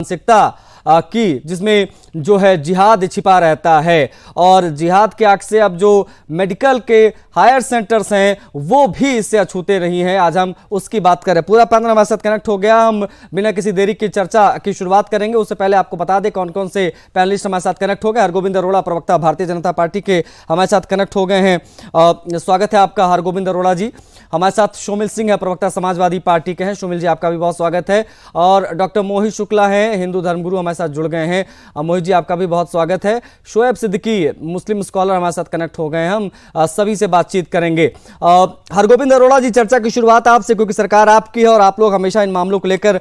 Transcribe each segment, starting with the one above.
मानसिकता की जिसमें जो है जिहाद छिपा रहता है और जिहाद के आग से अब जो मेडिकल के हायर सेंटर्स हैं वो भी इससे अछूते नहीं हैं। आज हम उसकी बात करें। पूरा पैनल हमारे साथ कनेक्ट हो गया। हम बिना किसी देरी की चर्चा की शुरुआत करेंगे। उससे पहले आपको बता दें कौन कौन से पैनलिस्ट हमारे साथ कनेक्ट हो गए। हरगोविंद अरोड़ा प्रवक्ता भारतीय जनता पार्टी के हमारे साथ कनेक्ट हो गए हैं। स्वागत है आपका हरगोविंद अरोड़ा जी। हमारे साथ शोमिल सिंह है, प्रवक्ता समाजवादी पार्टी के हैं। शोमिल जी आपका भी बहुत स्वागत है। और डॉक्टर मोहित शुक्ला हैं, हिंदू धर्मगुरु, हमारे साथ जुड़ गए हैं। मोहित जी आपका भी बहुत स्वागत है। शोएब सिद्दीकी मुस्लिम स्कॉलर हमारे साथ कनेक्ट हो गए हैं। हम सभी से बातचीत करेंगे। हरगोविंद अरोड़ा जी, चर्चा की शुरुआत आपसे, क्योंकि सरकार आपकी है और आप लोग हमेशा इन मामलों को लेकर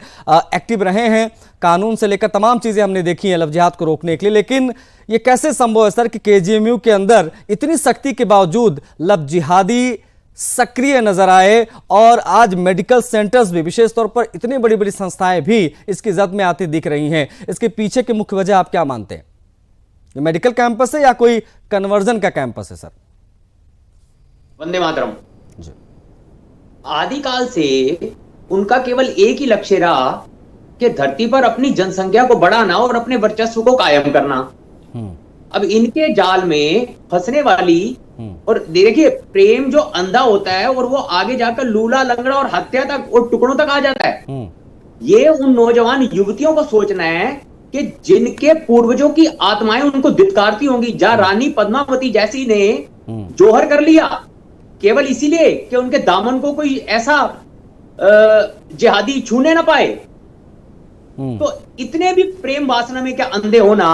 एक्टिव रहे हैं। कानून से लेकर तमाम चीजें हमने देखी हैं लव जिहाद को रोकने के लिए, लेकिन ये कैसे संभव है सर कि केजीएमयू के अंदर इतनी सख्ती के बावजूद लव जिहादी सक्रिय नजर आए और आज मेडिकल सेंटर्स भी, विशेष तौर पर इतनी बड़ी बड़ी संस्थाएं भी इसकी जद में आती दिख रही हैं? इसके पीछे की मुख्य वजह आप क्या मानते हैं? ये मेडिकल कैंपस है या कोई कन्वर्जन का कैंपस है सर? वंदे मातरम जी। आदिकाल से उनका केवल एक ही लक्ष्य रहा कि धरती पर अपनी जनसंख्या को बढ़ाना और अपने वर्चस्व को कायम करना। अब इनके जाल में फंसने वाली, और देखिए प्रेम जो अंधा होता है और वो आगे जाकर लूला लंगड़ा और हत्या तक और टुकड़ों तक आ जाता है। ये उन नौजवान युवतियों को सोचना है कि जिनके पूर्वजों की आत्माएं उनको धिक्कारती होंगी। जहां रानी पद्मावती जैसी ने जोहर कर लिया केवल इसीलिए कि उनके दामन को कोई ऐसा जिहादी छूने ना पाए। तो इतने भी प्रेम वासना में क्या अंधे होना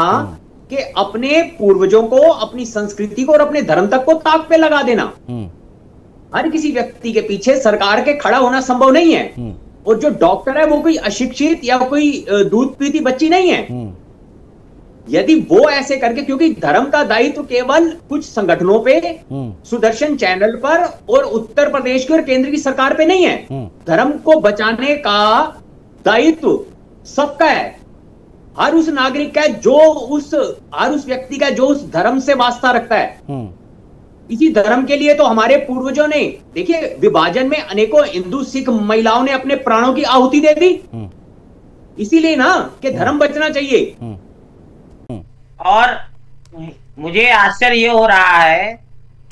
कि अपने पूर्वजों को, अपनी संस्कृति को और अपने धर्म तक को ताक पे लगा देना। हर किसी व्यक्ति के पीछे सरकार के खड़ा होना संभव नहीं है। और जो डॉक्टर है वो कोई अशिक्षित या कोई दूध पीती बच्ची नहीं है। यदि वो ऐसे करके, क्योंकि धर्म का दायित्व केवल कुछ संगठनों पे, सुदर्शन चैनल पर और उत्तर प्रदेश की और केंद्र की सरकार पे नहीं है। धर्म को बचाने का दायित्व सबका है। हर उस नागरिक का, हर उस व्यक्ति का जो उस धर्म से वास्ता रखता है। इसी धर्म के लिए तो हमारे पूर्वजों ने, देखिए विभाजन में अनेकों हिंदू सिख महिलाओं ने अपने प्राणों की आहुति दे दी। इसीलिए ना कि धर्म बचना चाहिए। और मुझे आश्चर्य ये हो रहा है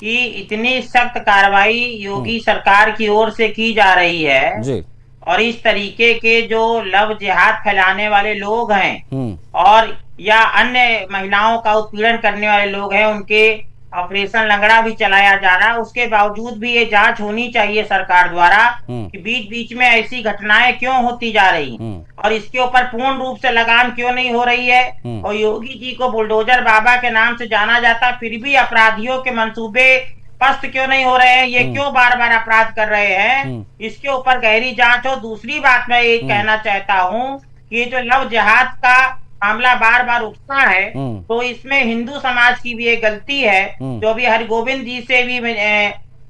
कि इतनी सख्त कार्रवाई योगी सरकार की ओर से की जा रही है जी। और इस तरीके के जो लव जिहाद फैलाने वाले लोग हैं और या अन्य महिलाओं का उत्पीड़न करने वाले लोग हैं, उनके ऑपरेशन लंगड़ा भी चलाया जा रहा है। उसके बावजूद भी ये जांच होनी चाहिए सरकार द्वारा कि बीच बीच में ऐसी घटनाएं क्यों होती जा रही और इसके ऊपर पूर्ण रूप से लगाम क्यों नहीं हो रही है। और योगी जी को बुलडोजर बाबा के नाम से जाना जाता, फिर भी अपराधियों के मंसूबे पस्त क्यों नहीं हो रहे हैं? ये क्यों बार बार अपराध कर रहे हैं? इसके ऊपर गहरी जांच हो। दूसरी बात मैं ये कहना चाहता हूँ कि ये जो लव जिहाद का मामला बार बार उठता है तो इसमें हिंदू समाज की भी एक गलती है। जो भी हरगोविंद जी से भी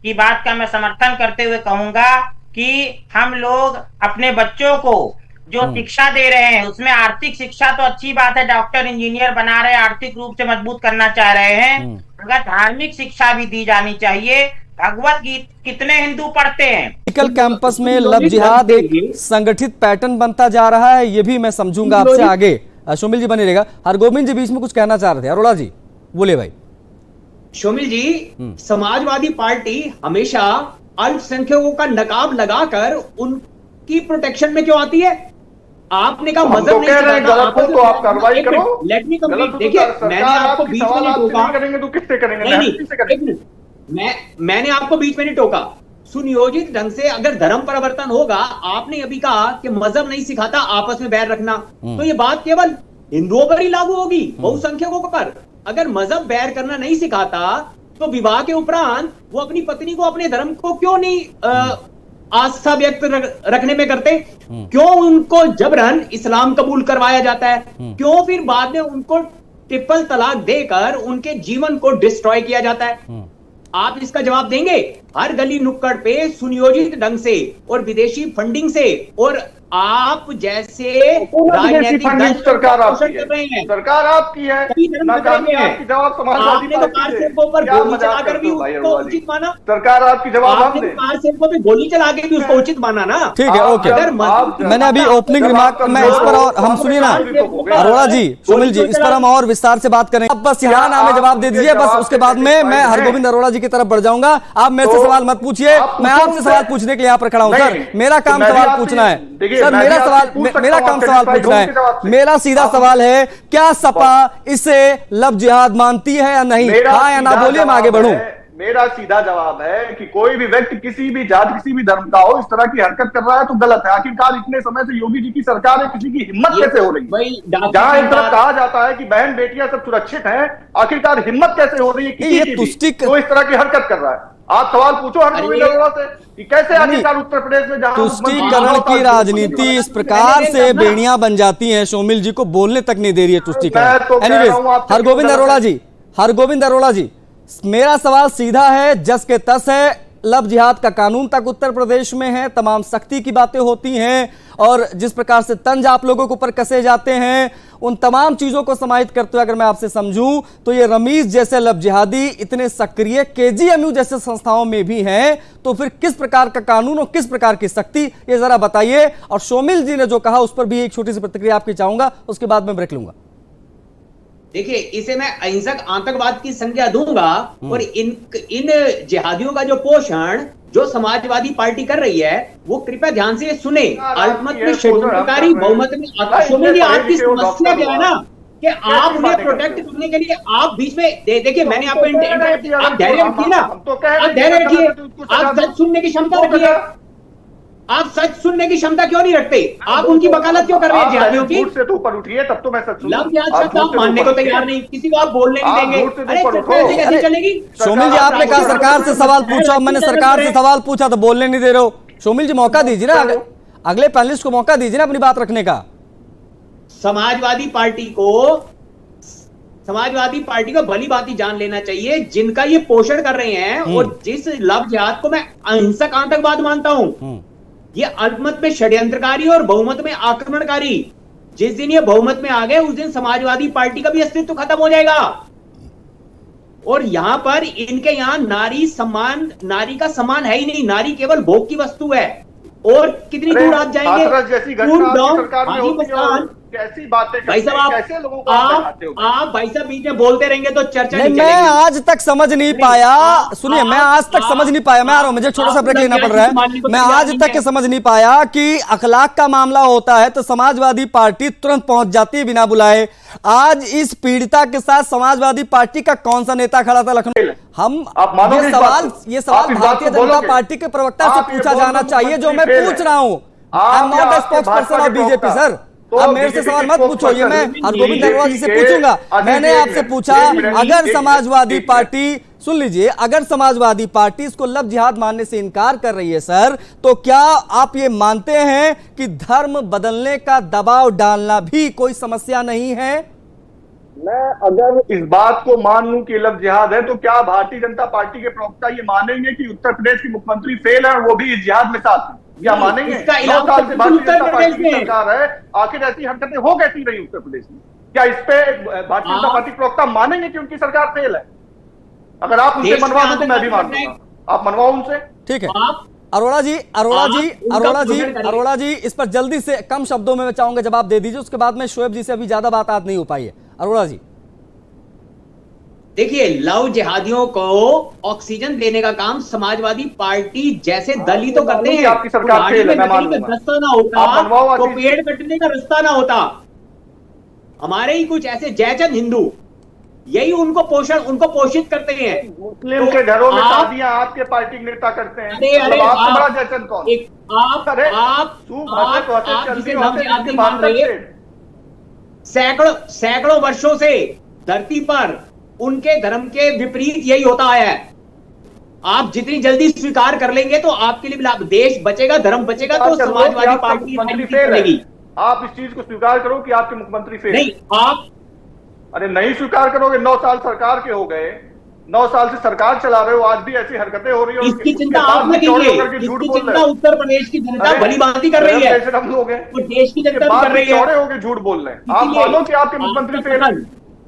की बात का मैं समर्थन करते हुए कहूंगा कि हम लोग अपने बच्चों को जो शिक्षा दे रहे हैं उसमें आर्थिक शिक्षा तो अच्छी बात है, डॉक्टर इंजीनियर बना रहे हैं, आर्थिक रूप से मजबूत करना चाह रहे हैं, मगर धार्मिक शिक्षा भी दी जानी चाहिए। भगवत गीता कितने हिंदू पढ़ते हैं? मेडिकल कैंपस में लव जिहाद एक संगठित पैटर्न बनता जा रहा है, ये भी मैं समझूंगा आपसे आगे। शोमिल जी बने रहेगा। हरगोविंद जी बीच में कुछ कहना चाह रहे थे। अरोड़ा जी बोले भाई। शोमिल जी, समाजवादी पार्टी हमेशा अल्पसंख्यकों का नकाब लगाकर उनकी प्रोटेक्शन में क्यों आती है? आपने कहा मजहब नहीं सिखाता, तो आप कार्रवाई करो। Let me complete. देखिए मैंने आपको बीच में नहीं टोका। करेंगे तो किससे करेंगे? मैंने आपको बीच में नहीं टोका। सुनियोजित ढंग से अगर धर्म परिवर्तन होगा, आपने अभी कहा कि मजहब नहीं सिखाता आपस में बैर रखना, तो ये बात केवल हिंदुओं पर ही लागू होगी, बहुसंख्यकों पर। अगर मजहब बैर करना नहीं सिखाता तो विवाह के उपरांत वो अपनी पत्नी को अपने धर्म को क्यों नहीं आस्था व्यक्त रखने में करते? क्यों उनको जबरन इस्लाम कबूल करवाया जाता है? क्यों फिर बाद में उनको ट्रिपल तलाक देकर उनके जीवन को डिस्ट्रॉय किया जाता है? आप इसका जवाब देंगे? हर गली नुक्कड़ पे सुनियोजित ढंग से और विदेशी फंडिंग से और आप जैसे राजनीतिक राजनीतिक दल सरकार पोषण आपकी कर रहे है, हैं। सरकार आपकी है, नाकामी आपकी, जवाब समाजवादी आपने तो कार पार्टी सेवकों पर क्या गोली मजाक चलाकर भी करते हो भाई उसको अरोड़ा जी? उचित माना। सरकार आपकी, जवाब हम आपने तो दें। कार सेवकों पे गोली चला के भी उसको उचित माना ना। ठीक है, ओके। अगर मैंने अभी ओपनिंग रिमार्क मैं इस पर, और हम सुनिए ना अरोड़ा जी, सुनील जी, इस पर हम और विस्तार से बात करें। अब बस यहाँ नामे जवाब दे दीजिए, बस उसके बाद में मैं हरगोविंद अरोड़ा जी की तरफ बढ़ जाऊंगा। आप मेरे से सवाल मत पूछिए, मैं आपसे सवाल पूछने के लिए यहाँ पर खड़ा हूँ। सर मेरा काम सवाल पूछना है, सर मेरा काम सवाल पूछना है। मेरा सीधा सवाल है, क्या सपा इसे लव जिहाद मानती है या नहीं? हाँ या ना बोलिए, मैं आगे बढ़ूं। मेरा सीधा जवाब है कि कोई भी व्यक्ति किसी भी जात, किसी भी धर्म का हो, इस तरह की हरकत कर रहा है तो गलत है। आखिरकार इतने समय से योगी जी की सरकार है, किसी की हिम्मत कैसे हो रही है? जहां एक तरफ कहा जाता है कि बहन बेटियां सब सुरक्षित हैं, आखिरकार हिम्मत कैसे हो रही है किसी की भी तो इस तरह की हरकत कर रहा है? आप सवाल पूछो हरगोविंद अरोड़ा से कि कैसे आखिरकार उत्तर प्रदेश में जहां तुष्टीकरण की राजनीति इस प्रकार से बेड़ियां बन जाती हैं, शोमिल जी को बोलने तक नहीं दे रही है तुष्टीकरण। एनीवेज, हरगोविंद अरोड़ा जी, मेरा सवाल सीधा है, जस के तस है। लव जिहाद का कानून तक उत्तर प्रदेश में है, तमाम सख्ती की बातें होती हैं, और जिस प्रकार से तंज आप लोगों के ऊपर कसे जाते हैं, उन तमाम चीजों को समाहित करते हुए अगर मैं आपसे समझूं तो ये रमीज जैसे लव जिहादी इतने सक्रिय केजीएमयू जैसे संस्थाओं में भी हैं, तो फिर किस प्रकार का कानून और किस प्रकार की सख्ती, ये जरा बताइए। और शोमिल जी ने जो कहा उस पर भी एक छोटी सी प्रतिक्रिया आपकी चाहूंगा, उसके बाद मैं ब्रेक लूंगा। देखिए, इसे मैं अहिंसक आतंकवाद की संज्ञा दूंगा, और इन जिहादियों का जो पोषण जो समाजवादी पार्टी कर रही है, वो कृपया ध्यान से सुने। अल्पमत में षड्यंत्रकारी, बहुमत में शोमिल जी, आपकी समस्या क्या है ना कि आप उन्हें प्रोटेक्ट करने के लिए आप बीच में देखिए, मैंने आपको आप धैर्य रखिए ना, आप धैर्य रखिए, आप सच सुनने की क्षमता रखिए। आप सच सुनने की क्षमता क्यों नहीं रखते? आप उनकी वकालत क्यों कर रहे हैं जिहादियों की? से तो ऊपर उठिए, तब तो मैं सच लव जिहाद शब्द आप मानने को तैयार नहीं, किसी को आप बोलने नहीं देंगे। अरे कैसे चलेगी? शोमिल जी, आपने कहा सरकार से सवाल पूछा, मैंने सरकार से सवाल पूछा तो बोलने नहीं दे रहे हो। शोमिल जी, मौका दीजिए ना, अगले पैनलिस्ट को मौका दीजिए ना अपनी बात रखने का। समाजवादी पार्टी को भली भांति जान लेना चाहिए, जिनका ये पोषण कर रहे हैं, और जिस लव जिहाद को मैं अहिंसक आतंकवाद मानता हूं, ये अल्पमत में षड्यंत्रकारी और बहुमत में आक्रमणकारी। जिस दिन ये बहुमत में आ गए, उस दिन समाजवादी पार्टी का भी अस्तित्व खत्म हो जाएगा। और यहां पर इनके यहां नारी का सम्मान है ही नहीं। नारी केवल भोग की वस्तु है। और कितनी दूर आप जाएंगे? कैसी बातें भाई साहब, कैसे लोगों को आप भाई साहब बीच में बोलते रहेंगे तो चर्चा नहीं मैं आज तक समझ नहीं पाया। सुनिए, मैं आज तक समझ नहीं पाया, मैं आ रहा हूं, मुझे छोटा सा ब्रेक लेना पड़ रहा है। मैं आज तक समझ नहीं पाया कि अखलाक का मामला होता है तो समाजवादी पार्टी तुरंत पहुंच जाती है बिना बुलाए। आज इस पीड़िता के साथ समाजवादी पार्टी का कौन सा नेता खड़ा था लखनऊ? ये सवाल भारतीय जनता पार्टी के प्रवक्ता से पूछा जाना चाहिए, जो मैं पूछ रहा हूं। I am not the spokes person of BJP sir. अब मेरे से सवाल मत पूछो, ये मैं हरगोविंद अरोड़ा जी से पूछूंगा। मैंने आपसे पूछा, अगर समाजवादी पार्टी, सुन लीजिए, अगर समाजवादी पार्टी इसको लव जिहाद मानने से इनकार कर रही है सर, तो क्या आप ये मानते हैं कि धर्म बदलने का दबाव डालना भी कोई समस्या नहीं है? मैं अगर इस बात को मान लूं कि लव जिहाद है, तो क्या भारतीय जनता पार्टी के प्रवक्ता ये मानेंगे कि उत्तर प्रदेश की मुख्यमंत्री फेल है, वो भी इस जिहाद में साथ हैं? क्या मानेंगे? 9 साल से भारतीय जनता पार्टी की सरकार है, आखिर ऐसी हरकतें हो कैसी रही उत्तर प्रदेश में? क्या इस पे भारतीय जनता पार्टी प्रवक्ता मानेंगे कि उनकी सरकार फेल है? अगर आप उनसे मनवा दो तो मैं भी मान लूंगा। आप मनवाओ उनसे। ठीक है अरोड़ा जी, इस पर जल्दी से कम शब्दों में मैं चाहूंगा जवाब दे दीजिए, उसके बाद में शोएब जी से अभी ज्यादा बात आज नहीं हो पाई है। अरोड़ा जी, देखिए, लव जिहादियों को ऑक्सीजन देने का काम समाजवादी पार्टी जैसे दल ही तो करते हैं। आपकी सरकार रास्ता ना होता तो पेड़ कटने का रास्ता ना होता। हमारे ही कुछ ऐसे जयचंद हिंदू यही उनको पोषित करते हैं। मुस्लिम के घरों में शादियां आपके पार्टी के नेता करते हैं। अरे बड़ा जयचंद कौन? सैकड़ों वर्षों से धरती पर उनके धर्म के विपरीत यही होता है। आप जितनी जल्दी स्वीकार कर लेंगे तो आपके लिए देश बचेगा, धर्म बचेगा, तो समाजवादी पार्टी बनेगी। आप इस चीज को स्वीकार करो कि आपके मुख्यमंत्री फेल नहीं। आप अरे नहीं स्वीकार करोगे, 9 साल सरकार के हो गए, 9 साल से सरकार चला रहे हो, आज भी ऐसी हरकतें हो रही है। इसकी चिंता आप न कीजिए, इसकी चिंता उत्तर प्रदेश की जनता भली भांति कर रही है, हम लोग हैं, तो देश की जनता कर रही है। चौड़े होकर झूठ बोल रहे हैं। आप मानो कि आपके मुख्यमंत्री फेल है,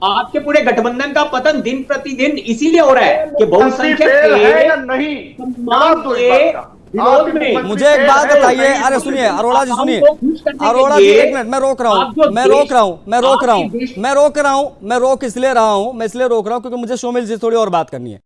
आपके पूरे गठबंधन का पतन दिन प्रतिदिन इसीलिए हो रहा है कि बहुसंख्यक है या नहीं, जवाब दो इस बात का। मुझे एक बात बताइए, अरे सुनिए अरोड़ा जी, सुनिए अरोड़ा जी, एक मिनट, मैं रोक रहा हूँ, मैं रोक इसलिए रहा हूँ, मैं इसलिए रोक रहा हूँ क्योंकि मुझे शो में थोड़ी और बात करनी है।